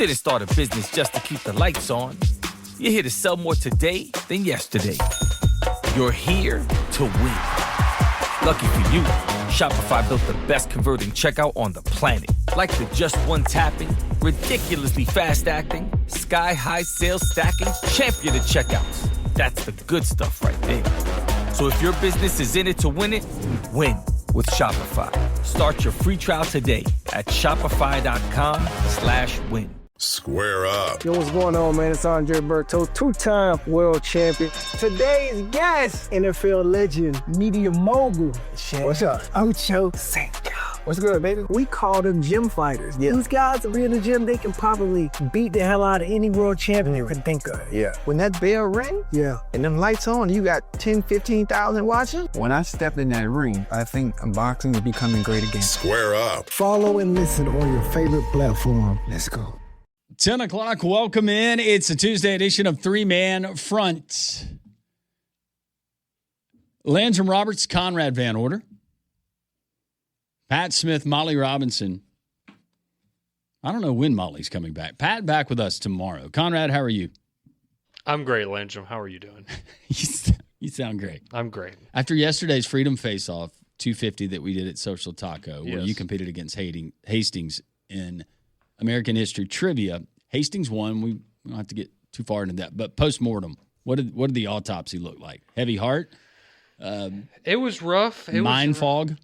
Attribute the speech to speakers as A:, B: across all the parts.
A: didn't start a business just to keep the lights on. You're here to sell more today than yesterday. You're here to win. Lucky for you, Shopify built the best converting checkout on the planet. Like the just one tapping, ridiculously fast acting, sky-high sales stacking, champion of checkouts. That's the good stuff right there. So if your business is in it to win it, win with Shopify. Start your free trial today at shopify.com/win.
B: Square up.
C: Yo, what's going on, man? It's Andre Berto, two-time world champion. Today's guest, NFL legend, media mogul. What's up? Ocho Cinco. What's good, baby? We call them gym fighters. Yeah. These guys are in the gym, they can probably beat the hell out of any world champion you can think of.
D: Yeah. When that bell rang, and them lights on, you got 10, 15,000 watching. When I stepped in that ring, I think boxing is becoming great again.
B: Square up.
C: Follow and listen on your favorite platform. Let's go.
E: 10 o'clock, welcome in. It's a Tuesday edition of Three Man Front. Landrum Roberts, Conrad Van Order. Pat Smith, Molly Robinson. I don't know when Molly's coming back. Pat back with us tomorrow. Conrad, how are you?
F: I'm great, Landrum. How are you doing?
E: You sound great.
F: I'm great.
E: After yesterday's Freedom Face-Off 250 that we did at Social Taco, where you competed against Hastings in American history trivia, Hastings won. We don't have to get too far into that. But post-mortem, what did the autopsy look like? Heavy heart?
F: It was rough.
E: Mind fog?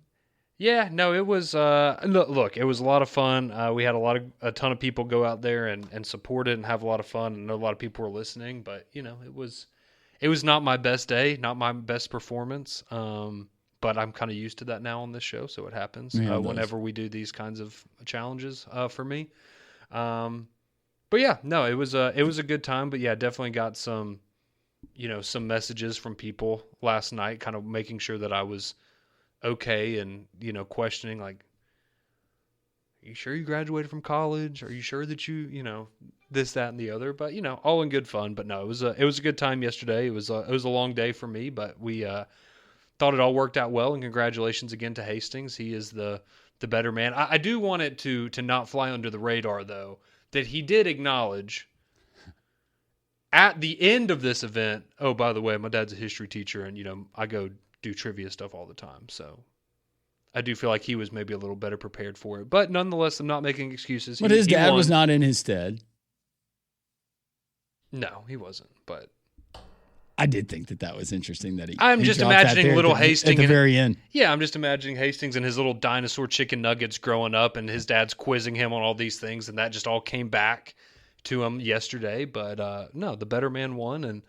F: Yeah, no, it was. Look, it was a lot of fun. We had a ton of people go out there and support it and have a lot of fun. And I know a lot of people were listening, but it was not my best day, not my best performance. But I'm kind of used to that now on this show, so it happens whenever we do these kinds of challenges for me. But yeah, no, it was a good time. But yeah, definitely got some messages from people last night, kind of making sure that I was okay and questioning, like, are you sure you graduated from college? Are you sure that you this, that, and the other? But all in good fun. But no, it was a good time yesterday. It was a long day for me, but we thought it all worked out well. And congratulations again to Hastings. He is the better man. I do want it to not fly under the radar though, that he did acknowledge at the end of this event, oh, by the way, my dad's a history teacher, and I go do trivia stuff all the time, so I do feel like he was maybe a little better prepared for it. But nonetheless, I'm not making excuses.
E: But his dad was not in his stead.
F: No, he wasn't. But
E: I did think that was interesting that
F: I'm just imagining little Hastings
E: at the very end.
F: Yeah, I'm just imagining Hastings and his little dinosaur chicken nuggets growing up, and his dad's quizzing him on all these things, and that just all came back to him yesterday. But no, the better man won, and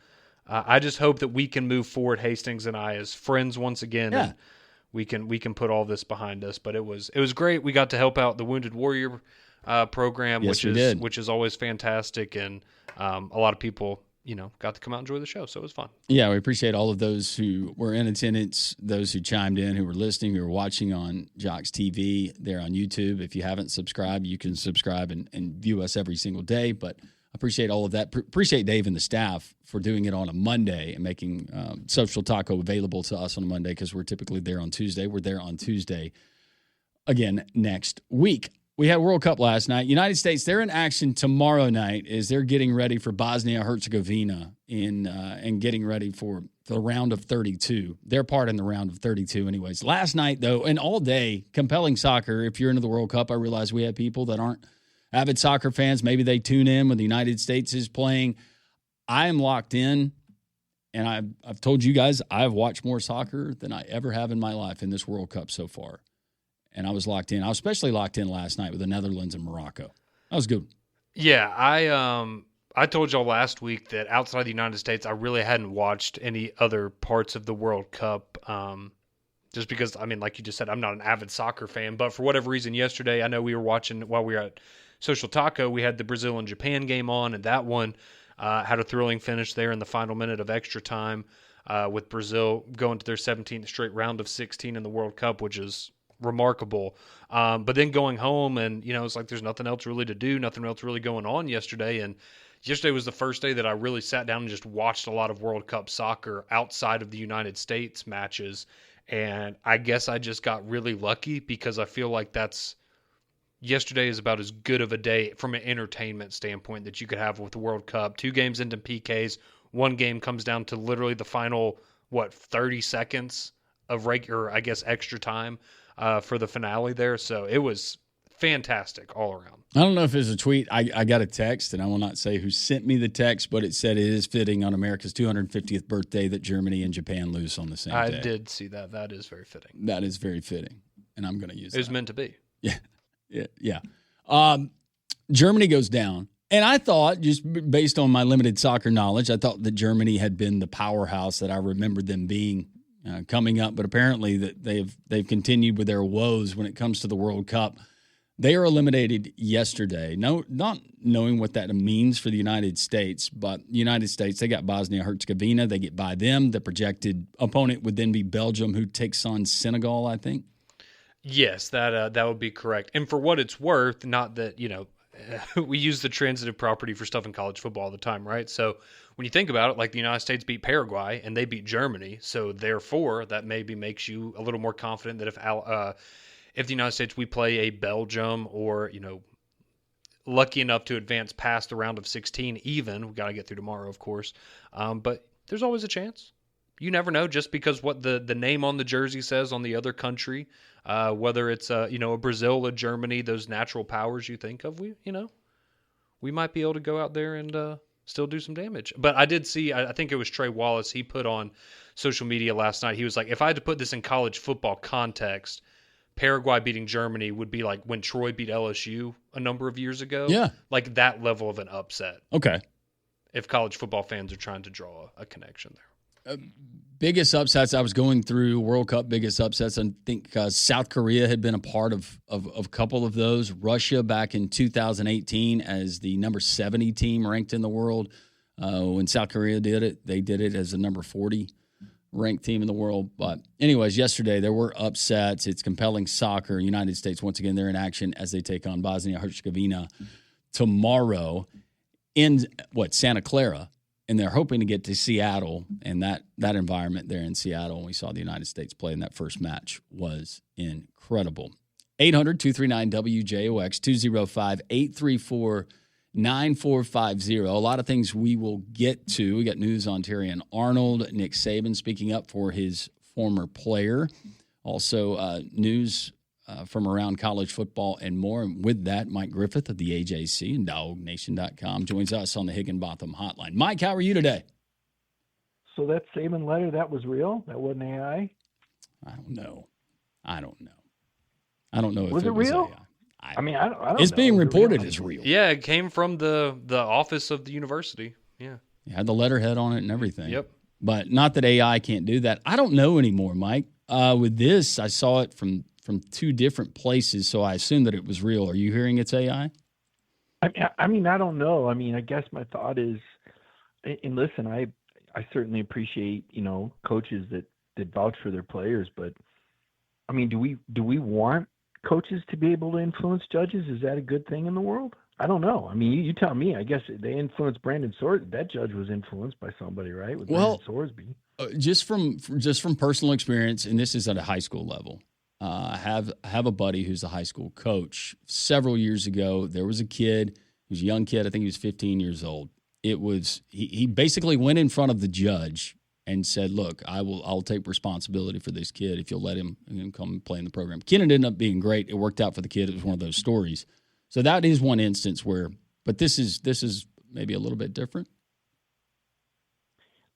F: I just hope that we can move forward, Hastings and I, as friends once again.
E: Yeah.
F: And we can put all this behind us. But it was great. We got to help out the Wounded Warrior program,
E: Yes,
F: which is always fantastic, and a lot of people got to come out and enjoy the show, so it was fun.
E: Yeah, we appreciate all of those who were in attendance, those who chimed in, who were listening, who were watching on Jocks TV. They're on YouTube. If you haven't subscribed, you can subscribe and view us every single day. But appreciate all of that. Appreciate Dave and the staff for doing it on a Monday and making Social Taco available to us on a Monday, because we're typically there on Tuesday. We're there on Tuesday again next week. We had World Cup last night. United States, they're in action tomorrow night as they're getting ready for Bosnia-Herzegovina and getting ready for the round of 32. Their part in the round of 32 anyways. Last night, though, and all day, compelling soccer. If you're into the World Cup, I realize we have people that aren't avid soccer fans. Maybe they tune in when the United States is playing. I am locked in, and I've told you guys I've watched more soccer than I ever have in my life in this World Cup so far. And I was locked in. I was especially locked in last night with the Netherlands and Morocco. That was good.
F: Yeah, I told y'all last week that outside the United States, I really hadn't watched any other parts of the World Cup. Just because, like you just said, I'm not an avid soccer fan. But for whatever reason, yesterday, I know we were watching while we were at Social Taco, we had the Brazil and Japan game on, and that one had a thrilling finish there in the final minute of extra time with Brazil going to their 17th straight round of 16 in the World Cup, which is remarkable. But then going home and, it's like there's nothing else really to do, nothing else really going on yesterday. And yesterday was the first day that I really sat down and just watched a lot of World Cup soccer outside of the United States matches. And I guess I just got really lucky because I feel like that's yesterday is about as good of a day from an entertainment standpoint that you could have with the World Cup. 2 games into PKs, 1 game comes down to literally the final, 30 seconds of regular, I guess, extra time for the finale there. So it was fantastic all around.
E: I don't know if it's a tweet. I got a text, and I will not say who sent me the text, but it said it is fitting on America's 250th birthday that Germany and Japan lose on the same day.
F: I did see that. That is very fitting.
E: That is very fitting, and I'm going to use it.
F: It was meant to be.
E: Yeah. Germany goes down, and I thought, just based on my limited soccer knowledge, I thought that Germany had been the powerhouse that I remembered them being coming up, but apparently that they've continued with their woes when it comes to the World Cup. They are eliminated yesterday. No, not knowing what that means for the United States, but the United States, they got Bosnia-Herzegovina. They get by them. The projected opponent would then be Belgium, who takes on Senegal, I think.
F: Yes, that would be correct. And for what it's worth, not that, we use the transitive property for stuff in college football all the time, right? So when you think about it, like the United States beat Paraguay and they beat Germany, so therefore that maybe makes you a little more confident that if the United States, we play a Belgium or, lucky enough to advance past the round of 16 even, we got to get through tomorrow, of course. But there's always a chance. You never know, just because what the name on the jersey says on the other country, whether it's a Brazil, a Germany, those natural powers you think of, we might be able to go out there and still do some damage. But I did see, I think it was Trey Wallace, he put on social media last night, he was like, if I had to put this in college football context, Paraguay beating Germany would be like when Troy beat LSU a number of years ago.
E: Yeah.
F: Like that level of an upset.
E: Okay.
F: If college football fans are trying to draw a connection there.
E: Biggest upsets, I was going through World Cup biggest upsets. I think South Korea had been a part of a couple of those. Russia back in 2018 as the number 70 team ranked in the world. When South Korea did it, they did it as the number 40 ranked team in the world. But anyways, yesterday there were upsets. It's compelling soccer. United States, once again, they're in action as they take on Bosnia-Herzegovina tomorrow in Santa Clara. And they're hoping to get to Seattle and that environment there in Seattle. And we saw the United States play in that first match was incredible. 800-239-WJOX, 205-834-9450. A lot of things we will get to. We got news on Terrion Arnold, Nick Saban speaking up for his former player. Also news from around college football and more. And with that, Mike Griffith of the AJC and DogNation.com joins us on the Higginbotham Hotline. Mike, how are you today?
G: So that Saban letter, that was real? That wasn't AI?
E: I don't know. I don't know if
G: was
E: it was
G: real?
E: AI.
G: I mean, I don't
E: it's
G: know.
E: being reported
G: real?
E: as real.
F: Yeah, it came from the office of the university. Yeah.
E: It had the letterhead on it and everything.
F: Yep.
E: But not that AI can't do that. I don't know anymore, Mike. With this, I saw it from 2 different places, so I assume that it was real. Are you hearing it's AI?
G: I mean, I don't know. I mean, I guess my thought is, and listen, I certainly appreciate, coaches that vouch for their players, but I mean, do we want coaches to be able to influence judges? Is that a good thing in the world? I don't know. I mean, you tell me. I guess they influenced Brandon Sorsby. That judge was influenced by somebody, right? With Brandon Sorsby.
E: Just from personal experience, and this is at a high school level. Have a buddy who's a high school coach. Several years ago, there was a kid, he was a young kid, I think he was 15 years old. He basically went in front of the judge and said, "Look, I'll take responsibility for this kid if you'll let him come play in the program." Kid ended up being great. It worked out for the kid. It was one of those stories. So that is one instance where, but this is maybe a little bit different.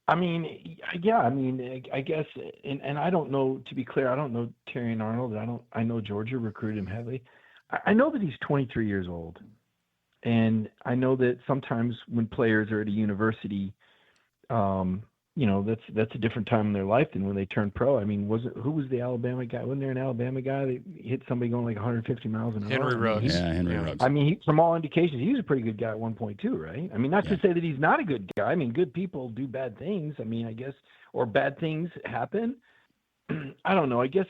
G: I mean, yeah. I mean, I guess, and I don't know. To be clear, I don't know Terrion Arnold. I know Georgia recruited him heavily. I know that he's 23 years old, and I know that sometimes when players are at a university, that's a different time in their life than when they turn pro. I mean, who was the Alabama guy? Wasn't there an Alabama guy that hit somebody going like 150 miles an hour?
F: Henry Ruggs.
E: Yeah, Henry Ruggs.
G: I mean, from all indications, he was a pretty good guy at one point too, right? I mean, not to say that he's not a good guy. I mean, good people do bad things. I mean, I guess, or bad things happen. I don't know. I guess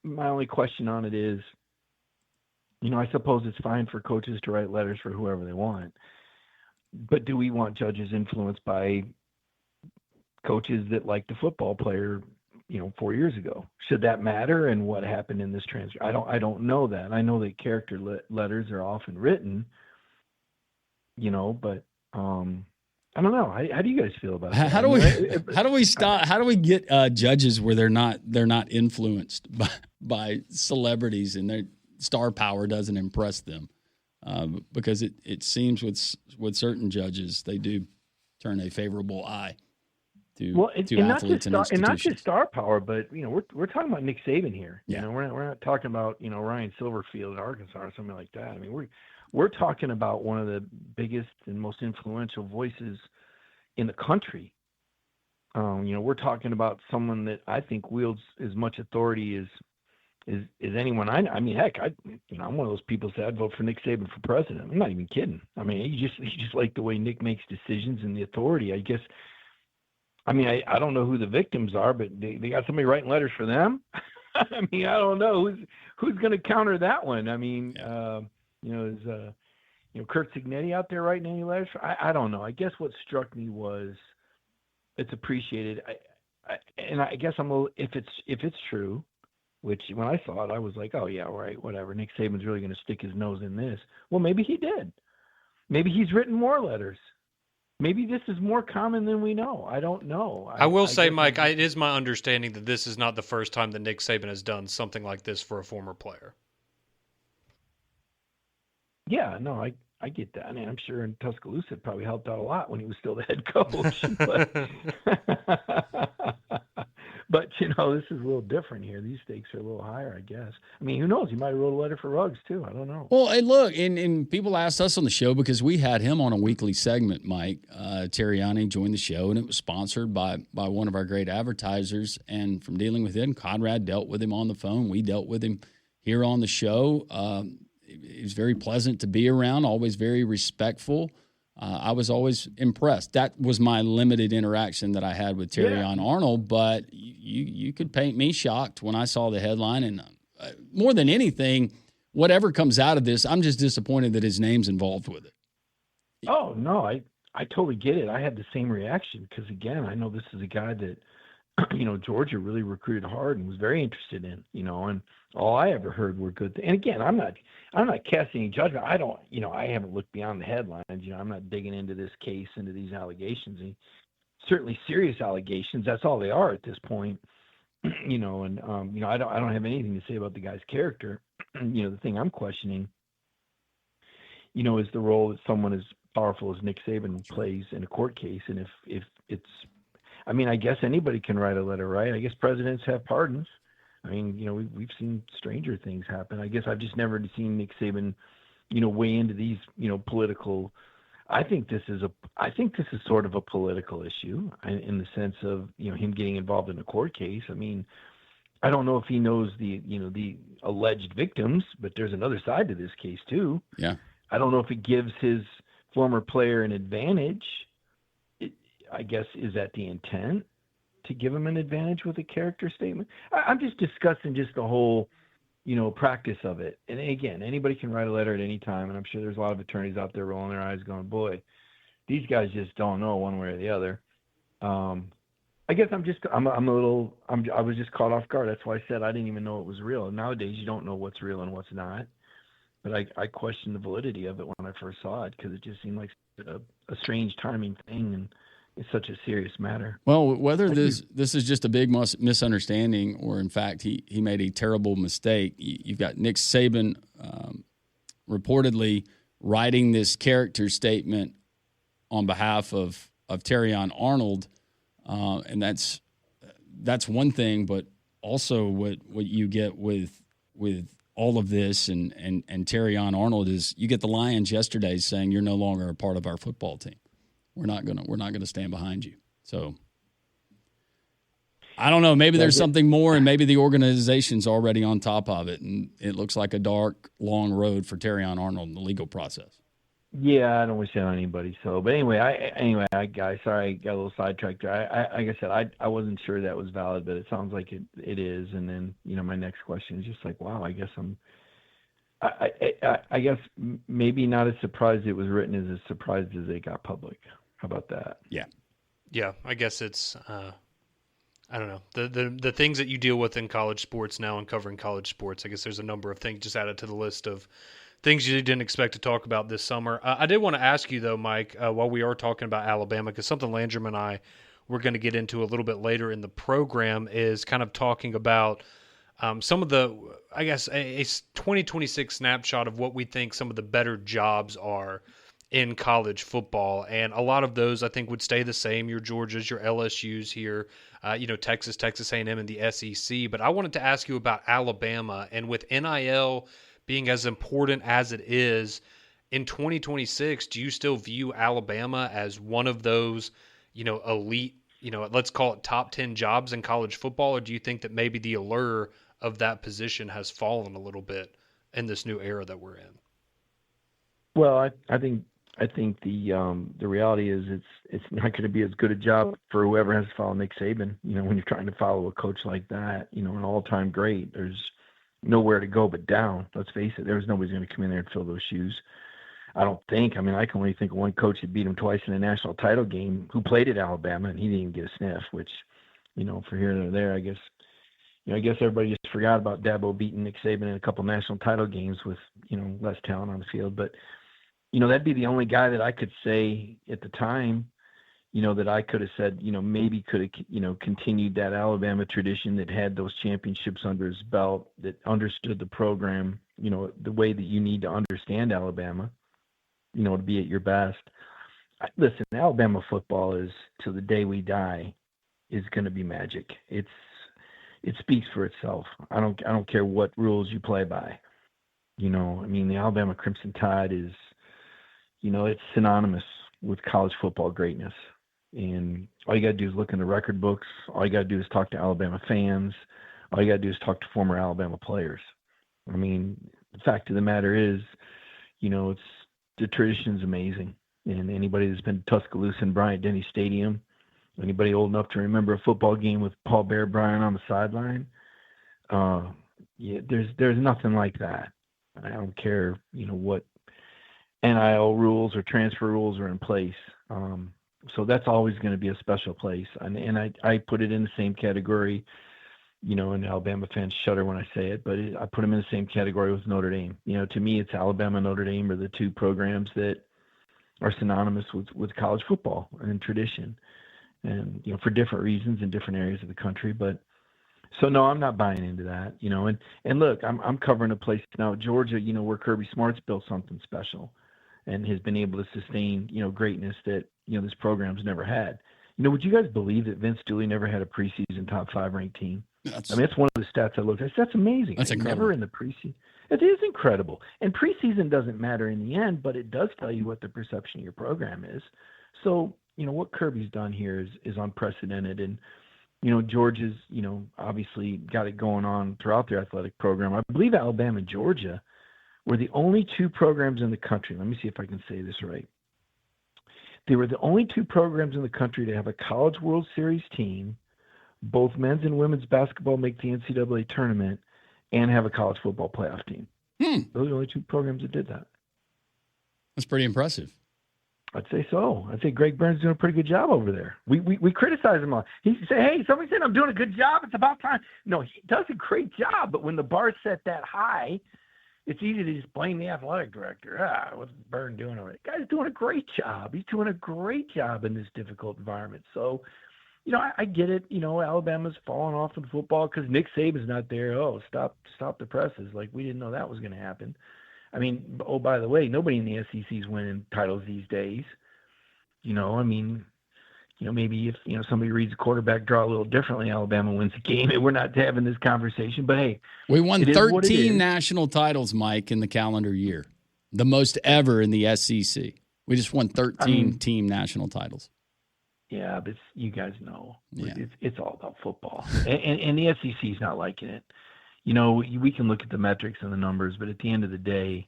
G: my only question on it is, I suppose it's fine for coaches to write letters for whoever they want, but do we want judges influenced by coaches that like the football player, 4 years ago. Should that matter? And what happened in this transfer? I don't know that. I know that character letters are often written, but I don't know. How do you guys feel about that?
E: How do we get judges where they're not influenced by celebrities and their star power doesn't impress them? Because it seems with certain judges, they do turn a favorable eye to athletes and institutions.
G: And not just star power, but we're talking about Nick Saban here.
E: Yeah.
G: We're not talking about Ryan Silverfield at Arkansas or something like that. I mean, we're talking about one of the biggest and most influential voices in the country. We're talking about someone that I think wields as much authority as anyone. I mean, heck, I'm one of those people that said I'd vote for Nick Saban for president. I'm not even kidding. I mean, you just like the way Nick makes decisions and the authority. I guess. I mean, I don't know who the victims are, but they got somebody writing letters for them. I mean, I don't know who's going to counter that one. I mean, is Kurt Signetti out there writing any letters? I don't know. I guess what struck me was it's appreciated. I guess if it's true, which when I saw it, I was like, oh yeah, right, whatever. Nick Saban's really going to stick his nose in this. Well, maybe he did. Maybe he's written more letters. Maybe this is more common than we know. I don't know.
F: I will say, Mike, it is my understanding that this is not the first time that Nick Saban has done something like this for a former player. Yeah, no, I get that. I mean, I'm sure in Tuscaloosa it probably helped out a lot when he was still the head coach. But this is a little different here. These stakes are a little higher, I guess. I mean, who knows? He might have wrote a letter for Ruggs too. I don't know.
E: Well, and look, and people asked us on the show because we had him on a weekly segment, Mike. Terrion joined the show, and it was sponsored by one of our great advertisers. And from dealing with him, Conrad dealt with him on the phone. We dealt with him here on the show. He was very pleasant to be around, always very respectful. I was always impressed. That was my limited interaction that I had with Terrion Arnold, but you could paint me shocked when I saw the headline. And more than anything, whatever comes out of this, I'm just disappointed that his name's involved with it.
G: Oh, no, I totally get it. I had the same reaction because, again, I know this is a guy that, Georgia really recruited hard and was very interested in, and all I ever heard were good things. And again, I'm not casting any judgment. I don't, I haven't looked beyond the headlines. I'm not digging into this case, into these allegations. And certainly serious allegations. That's all they are at this point. I don't have anything to say about the guy's character. The thing I'm questioning, is the role that someone as powerful as Nick Saban plays in a court case. And if it's, I guess anybody can write a letter, right? I guess presidents have pardons. I mean, we've seen stranger things happen. I guess I've just never seen Nick Saban, weigh into these, political. I think this is sort of a political issue in the sense of, him getting involved in a court case. I mean, I don't know if he knows the alleged victims, but there's another side to this case too.
E: Yeah.
G: I don't know if it gives his former player an advantage. I guess, is that the intent to give him an advantage with a character statement? I'm just discussing just the whole, practice of it. And again, anybody can write a letter at any time. And I'm sure there's a lot of attorneys out there rolling their eyes going, boy, these guys just don't know one way or the other. I guess I was just caught off guard. That's why I said I didn't even know it was real. And nowadays you don't know what's real and what's not. But I questioned the validity of it when I first saw it because it just seemed like a strange timing thing. And it's such a serious matter.
E: Well, whether this is just a big misunderstanding or, in fact, he made a terrible mistake, you've got Nick Saban reportedly writing this character statement on behalf of Terrion Arnold, and that's one thing. But also what you get with all of this and Terrion Arnold is you get the Lions yesterday saying you're no longer a part of our football team. We're not gonna stand behind you. So I don't know. Maybe there's something more, and maybe the organization's already on top of it, and it looks like a dark, long road for Terrion Arnold in the legal process.
G: Yeah, I don't wish that on anybody. So, but anyway, guys, sorry, I got a little sidetracked there. Like I said, I wasn't sure that was valid, but it sounds like it is. And then my next question is just like, wow, I guess I guess maybe not as surprised it was written as surprised as it got public. How about that?
E: Yeah.
F: Yeah, I guess it's I don't know, the things that you deal with in college sports now and covering college sports. I guess there's a number of things just added to the list of things you didn't expect to talk about this summer. I did want to ask you, though, Mike, while we are talking about Alabama, because something Landrum and I were going to get into a little bit later in the program is kind of talking about some of the, I guess, a 2026 snapshot of what we think some of the better jobs are in college football. And a lot of those, I think, would stay the same. Your Georgias, your LSUs here, Texas, Texas A&M, and the SEC. But I wanted to ask you about Alabama, and with NIL being as important as it is in 2026, do you still view Alabama as one of those, elite, let's call it top 10 jobs in college football? Or do you think that maybe the allure of that position has fallen a little bit in this new era that we're in?
G: Well, I think the reality is it's not going to be as good a job for whoever has to follow Nick Saban. When you're trying to follow a coach like that, an all-time great, there's nowhere to go but down. Let's face it, there's nobody's going to come in there and fill those shoes. I don't think. I mean, I can only think of one coach that beat him twice in a national title game who played at Alabama, and he didn't even get a sniff. Which, for here and there, I guess everybody just forgot about Dabo beating Nick Saban in a couple national title games with less talent on the field, but. That'd be the only guy that I could say at the time, that I could have said, maybe could have, continued that Alabama tradition that had those championships under his belt, that understood the program, the way that you need to understand Alabama, to be at your best. Listen, Alabama football is, till the day we die, is going to be magic. It speaks for itself. I don't care what rules you play by. The Alabama Crimson Tide is, it's synonymous with college football greatness. And all you got to do is look in the record books. All you got to do is talk to Alabama fans. All you got to do is talk to former Alabama players. The fact of the matter is, the tradition's amazing. And anybody that's been to Tuscaloosa and Bryant-Denny Stadium, anybody old enough to remember a football game with Paul Bear Bryant on the sideline, there's nothing like that. I don't care, what NIL rules or transfer rules are in place. So that's always going to be a special place. And I put it in the same category, and Alabama fans shudder when I say it, but I put them in the same category with Notre Dame. To me, it's Alabama and Notre Dame are the two programs that are synonymous with college football and tradition. And, for different reasons in different areas of the country. But so, no, I'm not buying into that, and look, I'm covering a place now, Georgia, where Kirby Smart's built something special and has been able to sustain, greatness that, this program's never had. Would you guys believe that Vince Dooley never had a preseason top 5 ranked team? That's one of the stats I looked at. That's amazing.
E: That's incredible.
G: Never in the preseason. It is incredible. And preseason doesn't matter in the end, but it does tell you what the perception of your program is. So, what Kirby's done here is unprecedented. And, Georgia's, obviously got it going on throughout their athletic program. I believe Alabama and Georgia were the only two programs in the country. Let me see if I can say this right. They were the only two programs in the country to have a College World Series team, both men's and women's basketball make the NCAA tournament, and have a college football playoff team. Those are the only two programs that did that.
E: That's pretty impressive.
G: I'd say so. I'd say Greg Burns doing a pretty good job over there. We criticize him a lot. He say, hey, somebody said I'm doing a good job. It's about time. No, he does a great job, but when the bar's set that high, it's easy to just blame the athletic director. What's Burns doing over there? Guy's doing a great job. He's doing a great job in this difficult environment. So, I get it. Alabama's falling off in football because Nick Saban's not there. Oh, stop the presses. Like, we didn't know that was going to happen. By the way, nobody in the SEC is winning titles these days. Maybe if, somebody reads the quarterback draw a little differently, Alabama wins the game. And we're not having this conversation, but hey.
E: We won 13 national titles, Mike, in the calendar year. The most ever in the SEC. We just won 13 team national titles.
G: Yeah, but you guys know.
E: Yeah.
G: It's all about football. And the SEC is not liking it. We can look at the metrics and the numbers, but at the end of the day,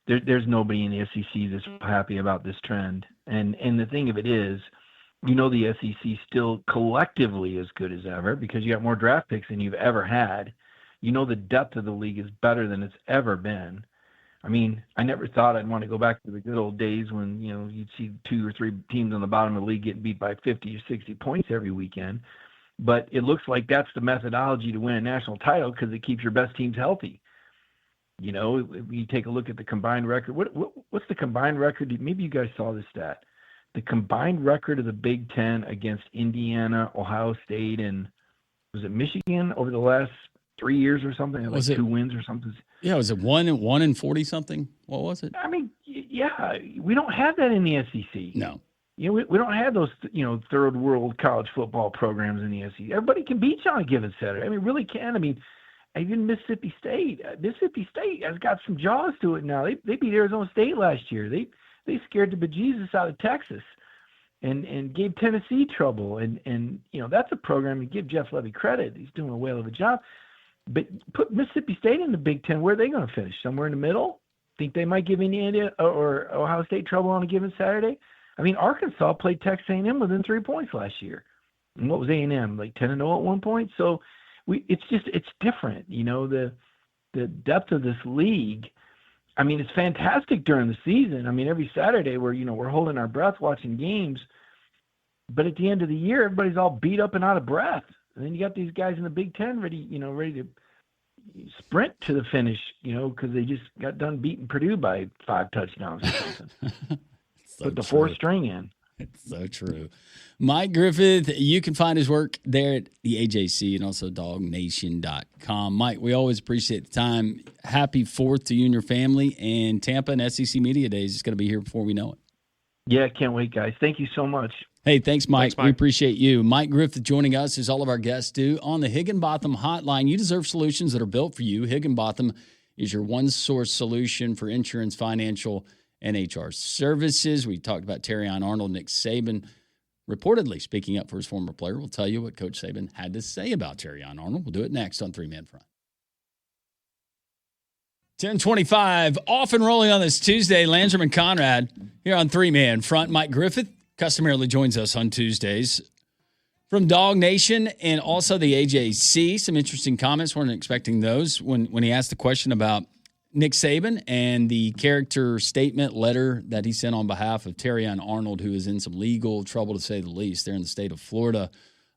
G: there's nobody in the SEC that's happy about this trend. And the thing of it is, the SEC still collectively as good as ever because you got more draft picks than you've ever had. The depth of the league is better than it's ever been. I never thought I'd want to go back to the good old days when, you'd see 2 or 3 teams on the bottom of the league getting beat by 50 or 60 points every weekend. but it looks like that's the methodology to win a national title because it keeps your best teams healthy. You know, if you take a look at the combined record. What's the combined record? Maybe you guys saw this stat. The combined record of the Big Ten against Indiana, Ohio State, and was it Michigan over the last 3 years or something? Like
E: Was it
G: 2 wins or something?
E: Yeah, was it 1 and 40 something? What was it?
G: I mean, yeah, we don't have that in the SEC.
E: No.
G: You know, we don't have those, third world college football programs in the SEC. Everybody can beat you on a given Saturday. I mean, really can. I mean, even Mississippi State. Mississippi State has got some jaws to it now. They beat Arizona State last year. They scared the bejesus out of Texas and gave Tennessee trouble. And that's a program to give Jeff Levy credit. He's doing a whale of a job. But put Mississippi State in the Big Ten. Where are they going to finish? Somewhere in the middle? Think they might give Indiana or Ohio State trouble on a given Saturday? I mean, Arkansas played Texas A&M within 3 points last year. And what was A&M, like 10-0 at one point? So it's different. The depth of this league. I mean, it's fantastic during the season. I mean, every Saturday we're holding our breath watching games. But at the end of the year, everybody's all beat up and out of breath. And then you got these guys in the Big Ten ready to sprint to the finish, because they just got done beating Purdue by 5 touchdowns or something. Put the fourth string in.
E: It's so true. Mike Griffith, you can find his work there at the AJC and also dognation.com. Mike, we always appreciate the time. Happy 4th to you and your family. And Tampa and SEC Media Days is going to be here before we know it.
G: Yeah, can't wait, guys. Thank you so much.
E: Hey, thanks, Mike. We appreciate you. Mike Griffith joining us, as all of our guests do, on the Higginbotham Hotline. You deserve solutions that are built for you. Higginbotham is your one-source solution for insurance, financial, and HR services. We talked about Terrion Arnold, Nick Saban, reportedly speaking up for his former player. We'll tell you what Coach Saban had to say about Terrion Arnold. We'll do it next on 3 Man Front. 10:25, off and rolling on this Tuesday. Landrum and Conrad here on 3 Man Front. Mike Griffith customarily joins us on Tuesdays from Dog Nation and also the AJC. Some interesting comments. Weren't expecting those when he asked the question about Nick Saban and the character statement letter that he sent on behalf of Terrion Arnold, who is in some legal trouble, to say the least. They're in the state of Florida.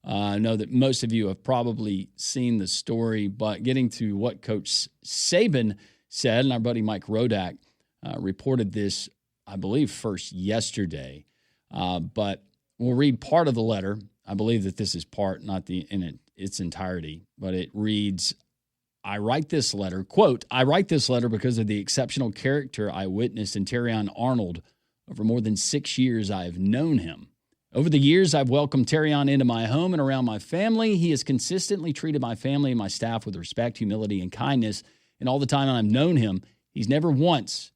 E: I know that most of you have probably seen the story, but getting to what Coach Saban said, and our buddy Mike Rodak reported this, I believe, first yesterday. But we'll read part of the letter. I believe that this is part, not in its entirety, but it reads, I write this letter, quote, I write this letter because of the exceptional character I witnessed in Terrion Arnold. Over more than 6 years, I have known him. Over the years, I've welcomed Terrion into my home and around my family. He has consistently treated my family and my staff with respect, humility, and kindness. And all the time I've known him, he's never once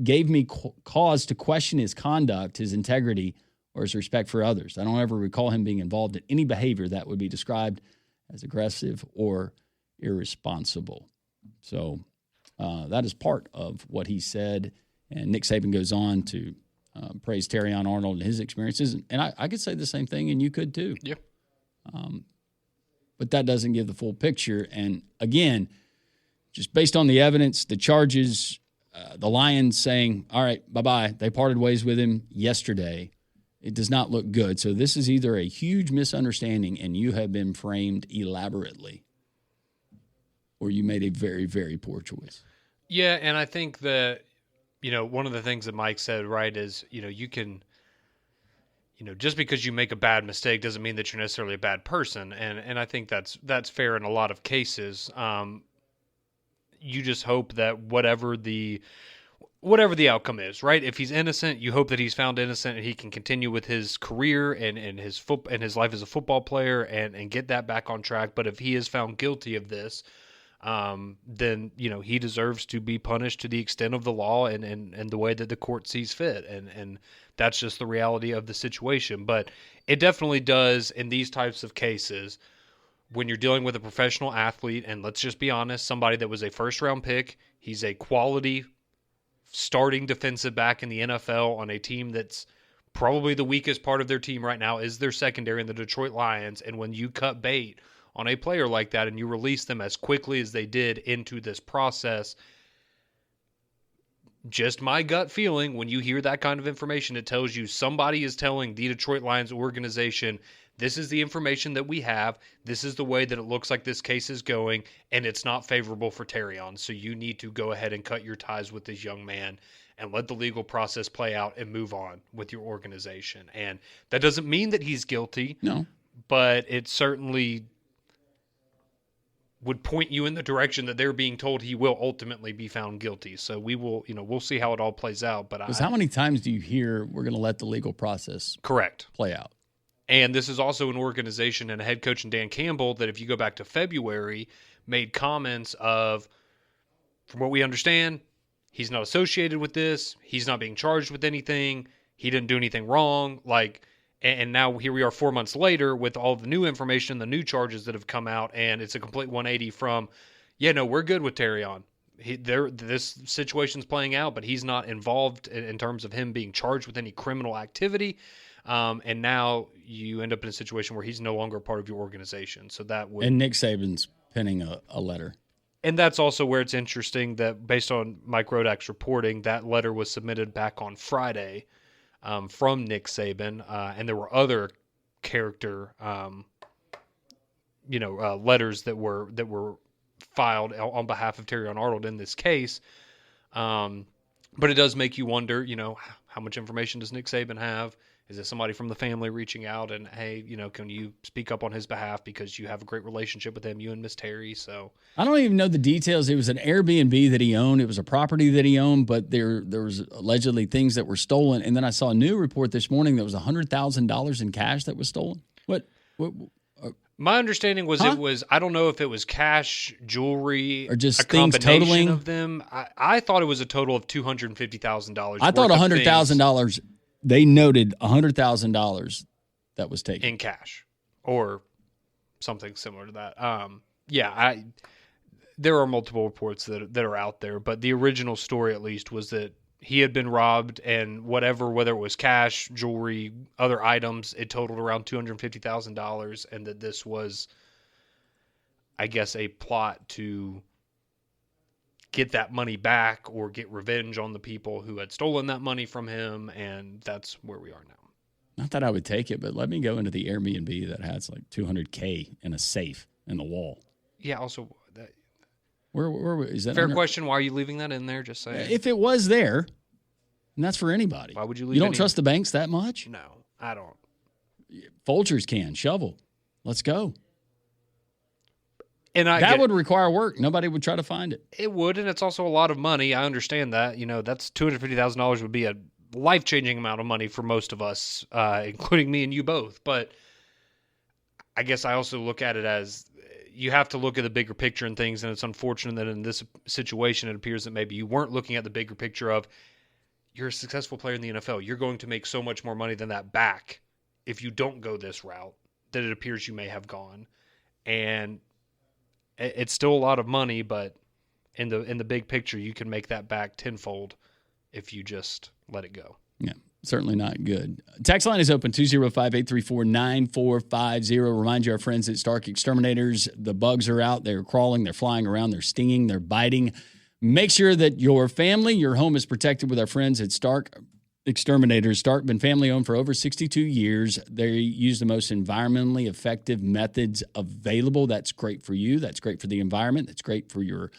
E: gave me cause to question his conduct, his integrity, or his respect for others. I don't ever recall him being involved in any behavior that would be described as aggressive or irresponsible. So that is part of what he said. And Nick Saban goes on to praise Terrion Arnold and his experiences. And I could say the same thing, and you could too.
F: Yeah.
E: But that doesn't give the full picture. And again, just based on the evidence, the charges, the Lions saying, all right, bye-bye. They parted ways with him yesterday. It does not look good. So this is either a huge misunderstanding and you have been framed elaborately, or you made a very, very poor choice.
F: Yeah, and I think that, one of the things that Mike said, right, is, you can, just because you make a bad mistake doesn't mean that you're necessarily a bad person. And I think that's fair in a lot of cases. You just hope that whatever the outcome is, right? If he's innocent, you hope that he's found innocent and he can continue with his career and his life as a football player and get that back on track. But if he is found guilty of this, then he deserves to be punished to the extent of the law and the way that the court sees fit. And that's just the reality of the situation. But it definitely does in these types of cases. When you're dealing with a professional athlete, and let's just be honest, somebody that was a first-round pick, he's a quality starting defensive back in the NFL on a team that's probably the weakest part of their team right now is their secondary in the Detroit Lions. And when you cut bait on a player like that and you release them as quickly as they did into this process, just my gut feeling, when you hear that kind of information, it tells you somebody is telling the Detroit Lions organization this is the information that we have. This is the way that it looks like this case is going, and it's not favorable for Terrion. So you need to go ahead and cut your ties with this young man and let the legal process play out and move on with your organization. And that doesn't mean that he's guilty.
E: No.
F: But it certainly would point you in the direction that they're being told he will ultimately be found guilty. So we will, we'll see how it all plays out. But
E: Because how many times do you hear we're going to let the legal process
F: correct
E: play out?
F: And this is also an organization and a head coach in Dan Campbell that, if you go back to February, made comments of, from what we understand, he's not associated with this. He's not being charged with anything. He didn't do anything wrong. And now here we are 4 months later with all the new information, the new charges that have come out, and it's a complete 180 from, we're good with Terrion. This situation's playing out, but he's not involved in terms of him being charged with any criminal activity. And now you end up in a situation where he's no longer a part of your organization. So that would...
E: And Nick Saban's penning a letter.
F: And that's also where it's interesting that, based on Mike Rodak's reporting, that letter was submitted back on Friday from Nick Saban, and there were other character, letters that were filed on behalf of Terrion Arnold in this case. But it does make you wonder, how much information does Nick Saban have? Is it somebody from the family reaching out and, hey, can you speak up on his behalf because you have a great relationship with him, you and Miss Terry? So
E: I don't even know the details. It was an Airbnb that he owned. It was a property that he owned, but there was allegedly things that were stolen. And then I saw a new report this morning that was $100,000 in cash that was stolen. What
F: my understanding was it was, I don't know if it was cash, jewelry,
E: or just
F: a
E: things
F: combination
E: totaling
F: of them. I thought it was a total of $250,000.
E: I thought $100,000. They noted $100,000 that was taken
F: in cash or something similar to that. There are multiple reports that are out there, but the original story, at least, was that he had been robbed, and whether it was cash, jewelry, other items, it totaled around $250,000, and that this was, I guess, a plot to get that money back or get revenge on the people who had stolen that money from him, and that's where we are now.
E: Not that I would take it, but let me go into the Airbnb that has like $200K in a safe in the wall.
F: Yeah, also, that,
E: where is that?
F: Fair question. Why are you leaving that in there? Just saying.
E: If it was there, and that's for anybody.
F: Why would you leave?
E: You don't trust the banks that much?
F: No, I don't.
E: Folgers can. Shovel. Let's go.
F: And
E: that would require work. Nobody would try to find it.
F: It would, and it's also a lot of money. I understand that. That's $250,000 would be a life-changing amount of money for most of us, including me and you both. But I guess I also look at it as you have to look at the bigger picture and things, and it's unfortunate that in this situation it appears that maybe you weren't looking at the bigger picture of, you're a successful player in the NFL. You're going to make so much more money than that back if you don't go this route that it appears you may have gone. And it's still a lot of money, but in the big picture, you can make that back tenfold if you just let it go.
E: Yeah, certainly not good. Text line is open, 205-834-9450. Remind you, our friends at Stark Exterminators, the bugs are out. They're crawling, they're flying around, they're stinging, they're biting. Make sure that your family, your home is protected with our friends at Stark Exterminators. Stark been family owned for over 62 years. They use the most environmentally effective methods available. That's great for you. That's great for the environment. That's great for your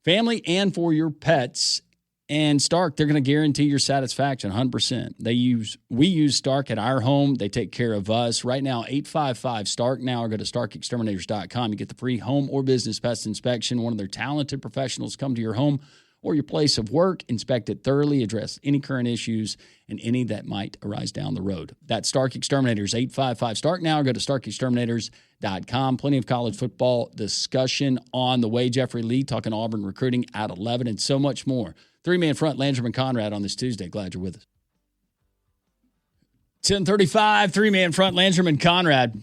E: family and for your pets. And Stark, they're going to guarantee your satisfaction 100%. We use Stark at our home. They take care of us. Right now, 855-STARK now, or go to starkexterminators.com. You get the free home or business pest inspection. One of their talented professionals come to your home or your place of work, inspect it thoroughly, address any current issues and any that might arise down the road. That's Stark Exterminators, 855-STARK now, or go to starkexterminators.com. Plenty of college football discussion on the way. Jeffrey Lee talking Auburn recruiting at 11 and so much more. Three-man front, Landrum and Conrad on this Tuesday. Glad you're with us. 10:35, three-man front, Landrum and Conrad.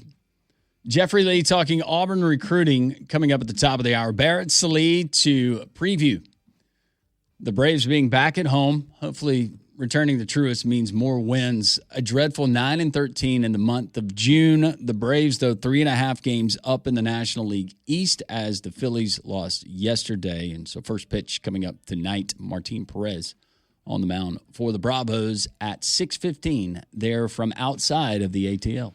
E: Jeffrey Lee talking Auburn recruiting coming up at the top of the hour. Barrett Sallee to preview the Braves being back at home. Hopefully returning to Truist means more wins. A dreadful 9-13 in the month of June. The Braves, though, 3.5 games up in the National League East as the Phillies lost yesterday. And so first pitch coming up tonight, Martin Perez on the mound for the Bravos at 6:15 there from outside of the ATL.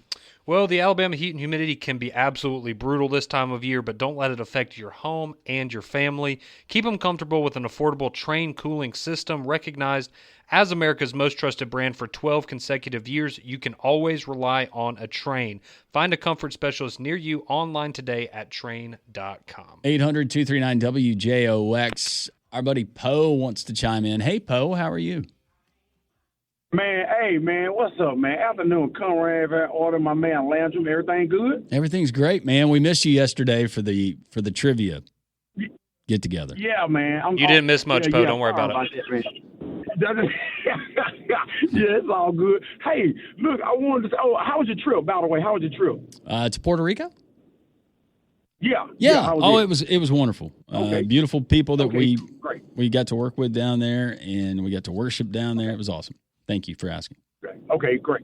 F: Well, the Alabama heat and humidity can be absolutely brutal this time of year, but don't let it affect your home and your family. Keep them comfortable with an affordable Trane cooling system recognized as America's most trusted brand for 12 consecutive years. You can always rely on a Trane. Find a comfort specialist near you online today at Trane.com.
E: 800-239-WJOX. Our buddy Poe wants to chime in. Hey, Poe, how are you?
H: Man, hey, man, what's up, man? Afternoon, Conrad, order my man Landrum. Everything good?
E: Everything's great, man. We missed you yesterday for the trivia get together.
H: Yeah, man.
F: You didn't miss much, Poe. Don't worry about it.
H: Yeah, it's all good. Hey, look, I wanted to say, how was your trip, by the way? How was your trip?
E: To Puerto Rico?
H: Yeah.
E: It was wonderful.
H: Okay.
E: Beautiful people that
H: Great.
E: we got to work with down there, and we got to worship down there. It was awesome. Thank you for asking.
H: Okay, great.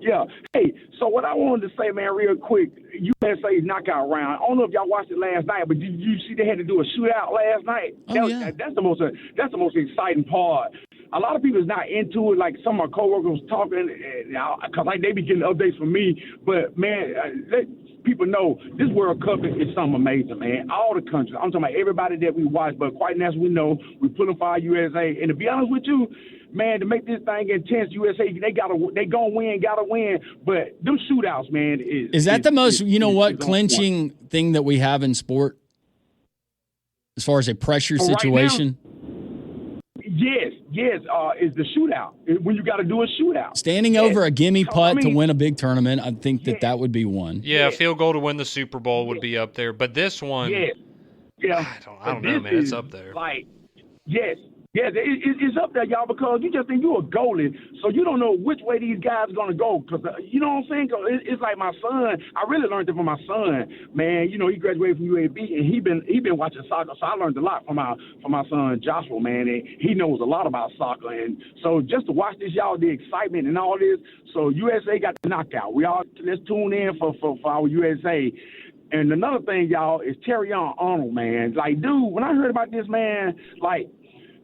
H: Yeah. Hey, so what I wanted to say, man, real quick, USA's knockout round. I don't know if y'all watched it last night, but did you see they had to do a shootout last night? That's the most exciting part. A lot of people is not into it. Like some of my coworkers talking, because they be getting updates from me. But man, let people know this World Cup is something amazing, man. All the countries. I'm talking about everybody that we watch, but quite naturally we know we put them for our USA. And to be honest with you, man, to make this thing intense, USA they gonna win. But them shootouts, man, is
E: that the most clinching thing that we have in sport as far as a pressure situation?
H: Right now, yes, is the shootout when you got to do a shootout.
E: Standing over a gimme putt to win a big tournament, I think that would be one.
F: Yeah, field goal to win the Super Bowl would be up there, but this one,
H: yeah,
F: I don't know, man, it's up there.
H: Yes, it's up there, y'all, because you just think you're a goalie, so you don't know which way these guys are going to go. Because, you know what I'm saying? It's like my son. I really learned it from my son, man. You know, he graduated from UAB, and he been watching soccer, so I learned a lot from my son, Joshua, man. And he knows a lot about soccer. And so just to watch this, y'all, the excitement and all this. So USA got the knockout. Let's tune in for our USA. And another thing, y'all, is Terrion Arnold, man. Like, dude, when I heard about this, man, like,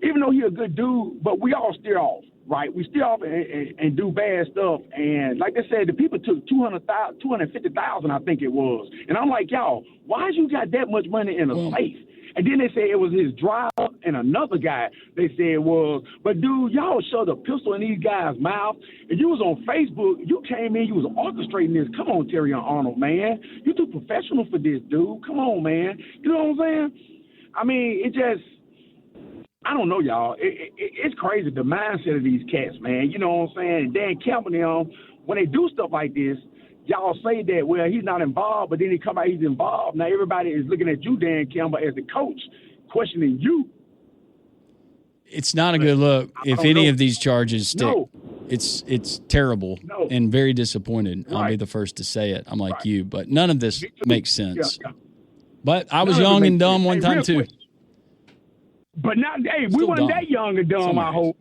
H: even though he's a good dude, but we all steer off, right? We steer off and do bad stuff. And like I said, the people took $250,000, I think it was. And I'm like, y'all, why you got that much money in a safe? And then they say it was his driver and another guy they said it was. But, dude, y'all shoved a pistol in these guys' mouth. And you was on Facebook. You came in. You was orchestrating this. Come on, Terrion Arnold, man. You too professional for this, dude. Come on, man. You know what I'm saying? I mean, it just – I don't know, y'all. It's crazy, the mindset of these cats, man. You know what I'm saying? Dan Campbell, them, when they do stuff like this, y'all say that, well, he's not involved, but then he come out, he's involved. Now everybody is looking at you, Dan Campbell, as the coach, questioning you.
E: It's not a good look if any of these charges stick. No. It's terrible and very disappointed. Right. I'll be the first to say it. I'm like you, but none of this makes sense. Yeah. But I was young and dumb one time too.
H: Quick. But not, we wasn't that young and dumb, I hope.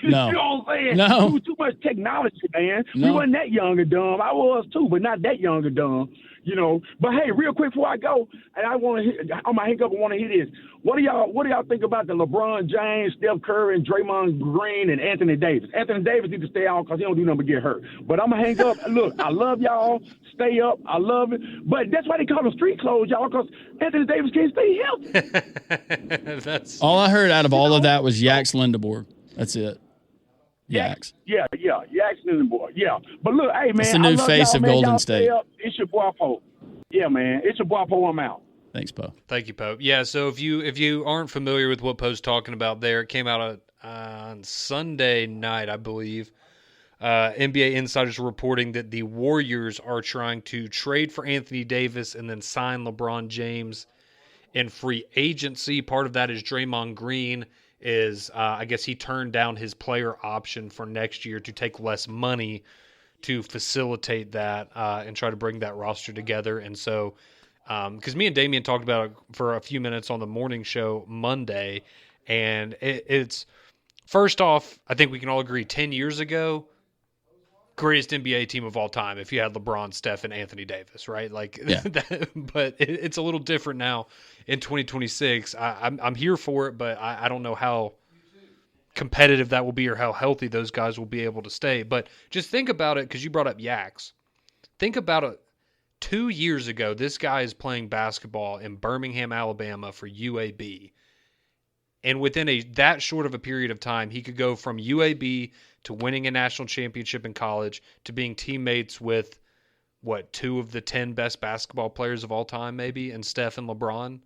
E: No.
H: You know what I'm saying?
E: No.
H: It was too much technology, man.
E: No.
H: We wasn't that young and dumb. I was too, but not that young and dumb. You know. But hey, real quick before I go, and I'm gonna hang up and want to hear this. What do y'all think about the LeBron James, Steph Curry, and Draymond Green and Anthony Davis? Anthony Davis need to stay out because he don't do nothing but get hurt. But I'm gonna hang up. Look, I love y'all. Stay up. I love it. But that's why they call them street clothes, y'all, because Anthony Davis can't stay healthy.
F: That's
E: all I heard out of all of that was Yax Lindeborg. That's it. Yax.
H: Yeah. Yax Lindeborg. Yeah. But look, hey, man.
E: It's the new face of Golden State.
H: It's your boy Poe. Yeah, man. It's your boy Poe. I'm out.
E: Thanks, Poe.
F: Thank you, Poe. Yeah, so if you aren't familiar with what Poe's talking about there, it came out on Sunday night, I believe. NBA insiders are reporting that the Warriors are trying to trade for Anthony Davis and then sign LeBron James in free agency. Part of that is Draymond Green is, I guess he turned down his player option for next year to take less money to facilitate that and try to bring that roster together. And so, because me and Damian talked about it for a few minutes on the morning show Monday, and it's first off, I think we can all agree 10 years ago, greatest NBA team of all time if you had LeBron, Steph, and Anthony Davis, right? Like,
E: yeah.
F: But it's a little different now in 2026. I'm here for it, but I don't know how competitive that will be or how healthy those guys will be able to stay. But just think about it, because you brought up Yax. Think about it. 2 years ago, this guy is playing basketball in Birmingham, Alabama for UAB. And within that short of a period of time, he could go from UAB to winning a national championship in college to being teammates with, 2 of the 10 best basketball players of all time, maybe, and Steph and LeBron.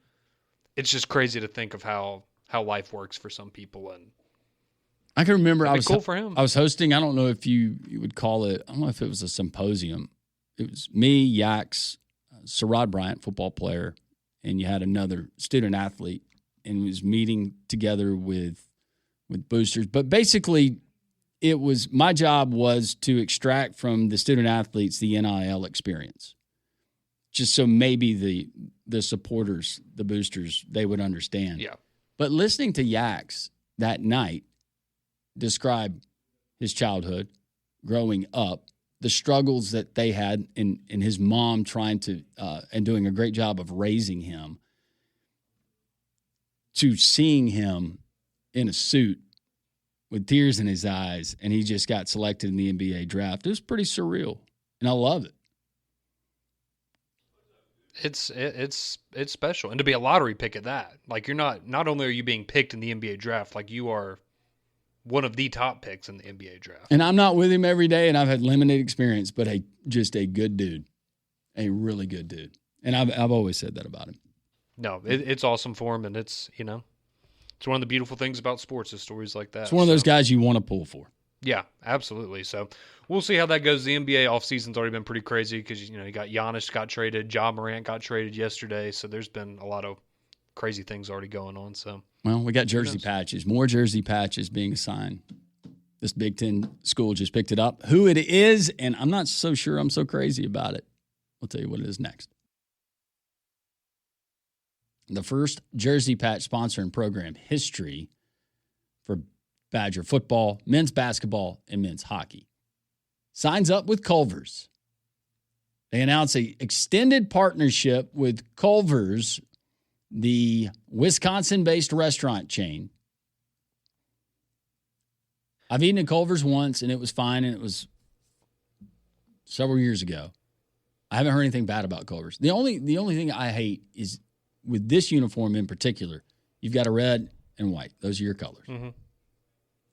F: It's just crazy to think of how life works for some people. And
E: I can remember
F: cool for him.
E: I was hosting, I don't know if you would call it, I don't know if it was a symposium. It was me, Yax, Sherrod Bryant, football player, and you had another student athlete, and was meeting together with boosters. But basically, it was my job was to extract from the student athletes the NIL experience, just so maybe the supporters, the boosters, they would understand.
F: Yeah.
E: But listening to Yax that night describe his childhood, growing up, the struggles that they had, and his mom trying to and doing a great job of raising him, to seeing him in a suit with tears in his eyes, and he just got selected in the NBA draft. It was pretty surreal, and I love it.
F: It's special, and to be a lottery pick at that, like you're not only are you being picked in the NBA draft, like you are one of the top picks in the NBA draft.
E: And I'm not with him every day, and I've had limited experience, but just a good dude, a really good dude, and I've always said that about him.
F: No, it's awesome for him, and it's it's one of the beautiful things about sports is stories like that.
E: It's one of those guys you want to pull for.
F: Yeah, absolutely. So we'll see how that goes. The NBA offseason's already been pretty crazy because, you got Giannis got traded, Ja Morant got traded yesterday. So there's been a lot of crazy things already going on. So,
E: well, we got jersey patches, more jersey patches being assigned. This Big Ten school just picked it up. Who it is, and I'm not so sure I'm so crazy about it. I'll tell you what it is next. The first jersey patch sponsor in program history for Badger football, men's basketball, and men's hockey signs up with Culver's. They announce an extended partnership with Culver's, the Wisconsin-based restaurant chain. I've eaten at Culver's once, and it was fine, and it was several years ago. I haven't heard anything bad about Culver's. The only thing I hate is with this uniform in particular, you've got a red and white. Those are your colors.
F: Mm-hmm.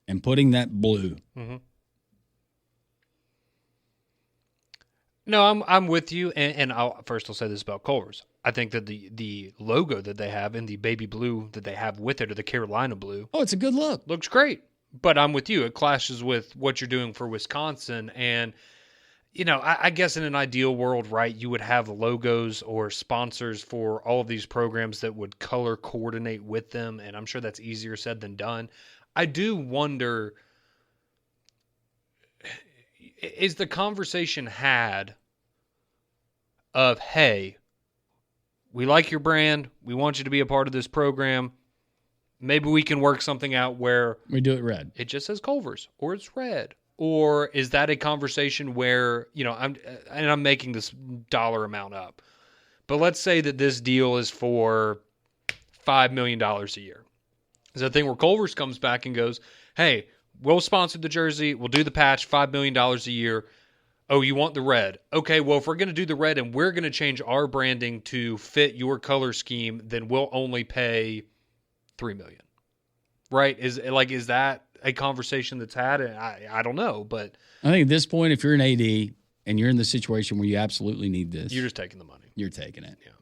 E: And putting that blue.
F: Mm-hmm. No, I'm with you, and I'll say this about Culver's. I think that the logo that they have and the baby blue that they have with it, or the Carolina blue.
E: Oh, it's a good look.
F: Looks great. But I'm with you. It clashes with what you're doing for Wisconsin. And, I guess in an ideal world, right, you would have logos or sponsors for all of these programs that would color coordinate with them. And I'm sure that's easier said than done. I do wonder, is the conversation had of, hey, we like your brand. We want you to be a part of this program. Maybe we can work something out where
E: we do it red.
F: It just says Culver's, or it's red. Or is that a conversation where, I'm making this dollar amount up, but let's say that this deal is for $5 million a year. Is that a thing where Culver's comes back and goes, hey, we'll sponsor the jersey, we'll do the patch, $5 million a year. Oh, you want the red? Okay, well, if we're going to do the red and we're going to change our branding to fit your color scheme, then we'll only pay $3 million. Right? Is that a conversation that's had? And I don't know, but
E: I think at this point, if you're an AD and you're in the situation where you absolutely need this,
F: you're just taking the money.
E: You're taking it.
F: Yeah,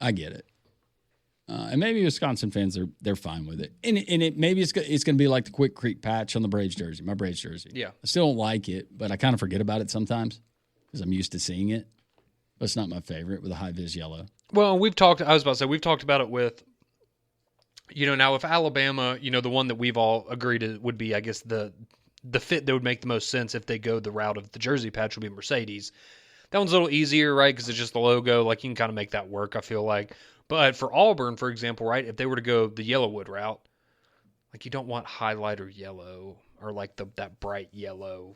E: I get it. And maybe Wisconsin fans they're fine with it. And maybe it's going to be like the Quick Creek patch on the Braves jersey, my Braves jersey.
F: Yeah,
E: I still don't like it, but I kind of forget about it sometimes because I'm used to seeing it. But it's not my favorite with a high vis yellow.
F: Well, we've talked about it with. Now if Alabama, the one that we've all agreed it would be, I guess, the fit that would make the most sense if they go the route of the jersey patch would be Mercedes. That one's a little easier, right? Because it's just the logo. Like, you can kind of make that work, I feel like. But for Auburn, for example, right, if they were to go the Yellowwood route, like, you don't want highlighter yellow or like that bright yellow.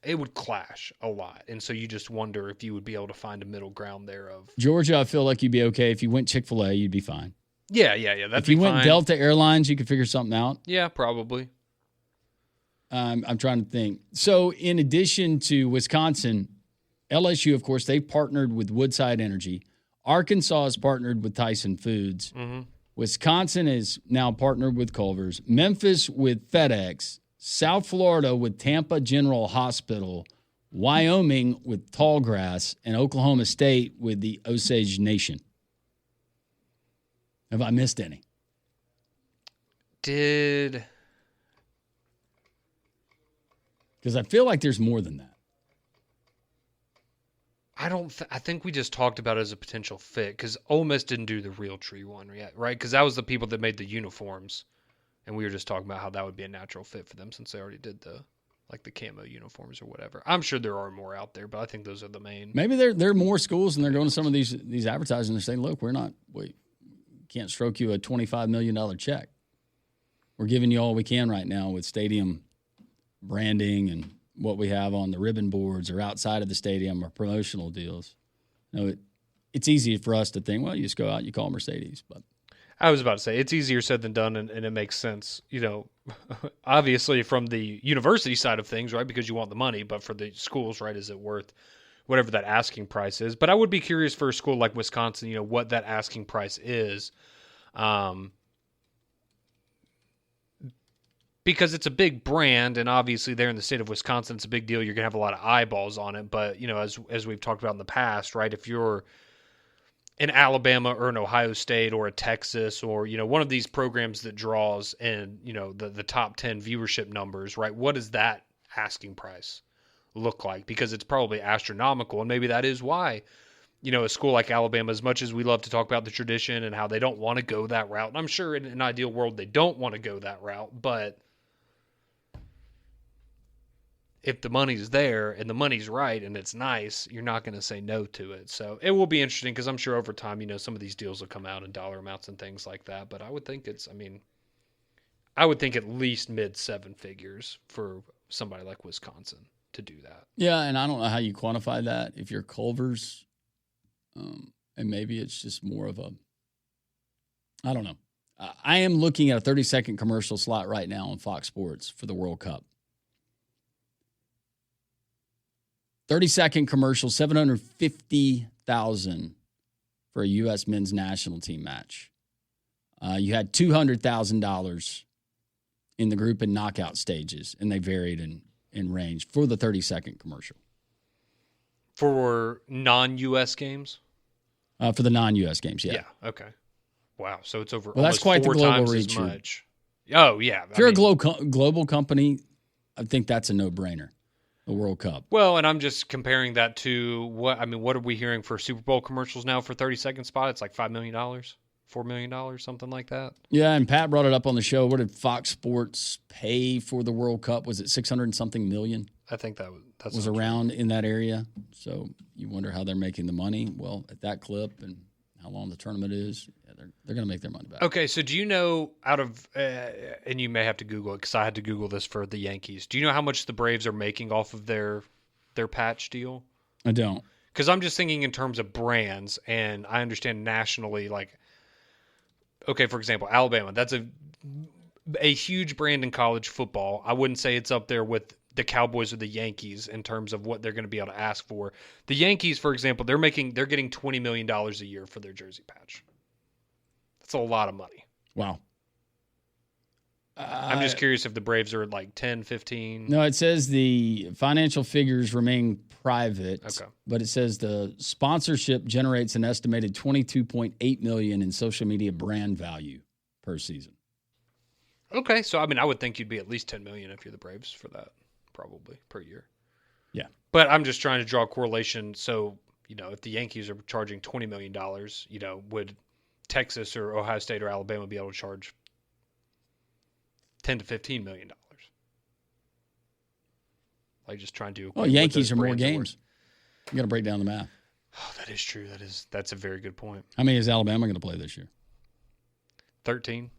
F: It would clash a lot. And so you just wonder if you would be able to find a middle ground there of
E: Georgia. I feel like you'd be okay. If you went Chick-fil-A, you'd be fine.
F: Yeah.
E: If you went Delta Airlines, you could figure something out.
F: Yeah, probably.
E: I'm trying to think. So in addition to Wisconsin, LSU, of course, they've partnered with Woodside Energy. Arkansas has partnered with Tyson Foods.
F: Mm-hmm.
E: Wisconsin is now partnered with Culver's. Memphis with FedEx. South Florida with Tampa General Hospital. Wyoming with Tallgrass. And Oklahoma State with the Osage Nation. Have I missed any?
F: Because
E: I feel like there's more than that.
F: I think we just talked about it as a potential fit because Ole Miss didn't do the Real Tree one yet, right? Because that was the people that made the uniforms, and we were just talking about how that would be a natural fit for them since they already did the camo uniforms or whatever. I'm sure there are more out there, but I think those are the main.
E: Maybe there are more schools and they're going to some of these advertisers and they're saying, look, we can't stroke you a $25 million check. We're giving you all we can right now with stadium branding and what we have on the ribbon boards or outside of the stadium or promotional deals. It's easy for us to think, well, you just go out, you call Mercedes. But
F: I was about to say, it's easier said than done, and it makes sense, obviously from the university side of things, right, because you want the money, but for the schools, right, is it worth whatever that asking price is? But I would be curious for a school like Wisconsin, what that asking price is. Because it's a big brand, and obviously there in the state of Wisconsin, it's a big deal. You're going to have a lot of eyeballs on it. But, as we've talked about in the past, right, if you're in Alabama or an Ohio State or a Texas or, one of these programs that draws in, the top 10 viewership numbers, right, what does that asking price look like? Because it's probably astronomical, and maybe that is why, a school like Alabama, as much as we love to talk about the tradition and how they don't want to go that route, and I'm sure in an ideal world they don't want to go that route, but if the money's there and the money's right and it's nice, you're not going to say no to it. So it will be interesting because I'm sure over time, some of these deals will come out in dollar amounts and things like that. But I would think I would think at least mid seven figures for somebody like Wisconsin to do that.
E: Yeah, and I don't know how you quantify that. If you're Culver's, and maybe it's just more of I don't know. I am looking at a 30-second commercial slot right now on Fox Sports for the World Cup. 30-second commercial, $750,000 for a U.S. men's national team match. You had $200,000 in the group and knockout stages, and they varied in range for the 30-second commercial.
F: For non-U.S. games?
E: For the non-U.S. games, yeah.
F: Yeah, okay. Wow, so it's over
E: that's quite the global reach.
F: As much. Oh, yeah.
E: If you're a global company, I think that's a no-brainer. The World Cup.
F: Well, and I'm just comparing that to what are we hearing for Super Bowl commercials now for 30-second spot? It's like $5 million, $4 million, something like that.
E: Yeah, and Pat brought it up on the show. What did Fox Sports pay for the World Cup? Was it 600 and something million?
F: I think that
E: was around in that area. So you wonder how they're making the money. Well, at that clip and how long the tournament is, they're going to make their money back.
F: Okay, so do you know and you may have to Google it because I had to Google this for the Yankees. Do you know how much the Braves are making off of their patch deal?
E: I don't.
F: Because I'm just thinking in terms of brands, and I understand nationally, okay, for example, Alabama, that's a huge brand in college football. I wouldn't say it's up there with the Cowboys or the Yankees in terms of what they're going to be able to ask for. The Yankees, for example, they're getting $20 million a year for their jersey patch. That's a lot of money.
E: Wow.
F: I'm just curious if the Braves are like 10, 15.
E: No, it says the financial figures remain private.
F: Okay.
E: But it says the sponsorship generates an estimated $22.8 million in social media brand value per season.
F: Okay, so I would think you'd be at least $10 million if you're the Braves for that, probably per year.
E: Yeah.
F: But I'm just trying to draw a correlation. So, if the Yankees are charging $20 million, would Texas or Ohio State or Alabama be able to charge $10 to $15 million? Just trying to.
E: Well, Yankees are more games. You got to break down the math.
F: Oh, that is true. That's a very good point.
E: How many is Alabama going to play this year?
F: 13.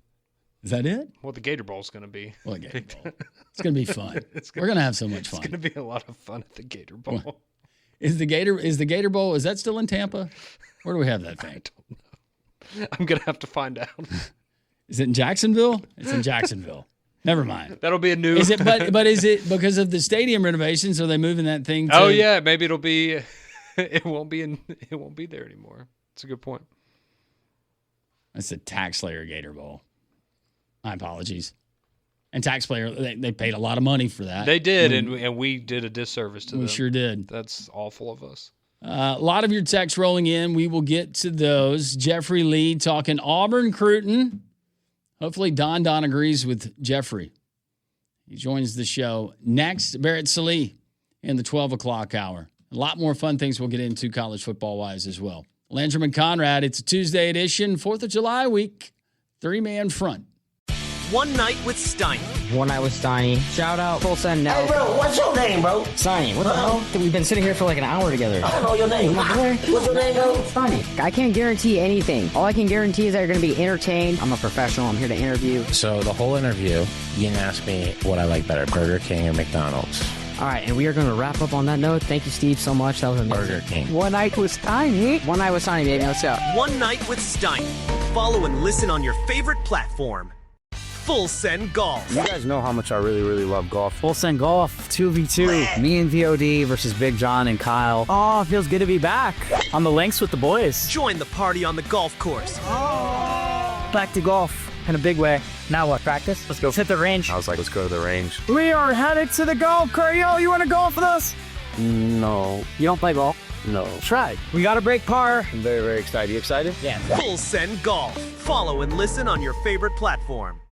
E: Is that it?
F: Well, the Gator Bowl is going to be.
E: Well, the Gator Bowl. It's going to be fun. We're going to have so much fun.
F: It's going to be a lot of fun at the Gator Bowl.
E: What? Is the Gator Bowl? Is that still in Tampa? Where do we have that thing?
F: I don't know. I'm going to have to find out.
E: Is it in Jacksonville? It's in Jacksonville. Never mind.
F: That'll be a new.
E: Is it? But is it because of the stadium renovations? Are they moving that thing?
F: Oh yeah, maybe it'll be. It won't be there anymore. That's a good point.
E: That's the TaxSlayer Gator Bowl. My apologies. And TaxSlayer, they paid a lot of money for that.
F: They did, and we did a disservice to them.
E: We sure did.
F: That's awful of us.
E: A lot of your texts rolling in. We will get to those. Jeffrey Lee talking Auburn Cruton. Hopefully Don agrees with Jeffrey. He joins the show next. Barrett Sallee in the 12 o'clock hour. A lot more fun things we'll get into college football-wise as well. Landrum and Conrad, it's a Tuesday edition, 4th of July week, 3-man front.
I: One Night with Steiny.
J: One Night with Steiny. Shout out, full send now.
I: Hey, bro, what's your name, bro?
J: Steiny. What the hell? We've been sitting here for like an hour together.
I: I don't know your name. What's your name, bro?
J: Steiny. I can't guarantee anything. All I can guarantee is that you're going to be entertained. I'm a professional. I'm here to interview.
K: So the whole interview, you can ask me what I like better, Burger King or McDonald's.
J: All right, and we are going to wrap up on that note. Thank you, Steve, so much. That was amazing.
K: Burger King.
C: One Night with Steiny.
J: One Night with Steiny, baby. Let's go.
I: One Night with Steiny. Follow and listen on your favorite platform. Full Send Golf.
L: You guys know how much I really, really love golf.
M: Full Send Golf, 2v2. Me and VOD versus Big John and Kyle. Oh, it feels good to be back on the links with the boys.
I: Join the party on the golf course.
M: Back to golf in a big way. Now what, practice? Let's go hit the range.
L: I was like, let's go to the range.
C: We are headed to the golf course. Yo, you want to golf with us?
L: No.
M: You don't play golf?
L: No.
M: Try. We got to break par.
L: I'm very, very excited. You excited?
M: Yeah.
I: Full Send Golf. Follow and listen on your favorite platform.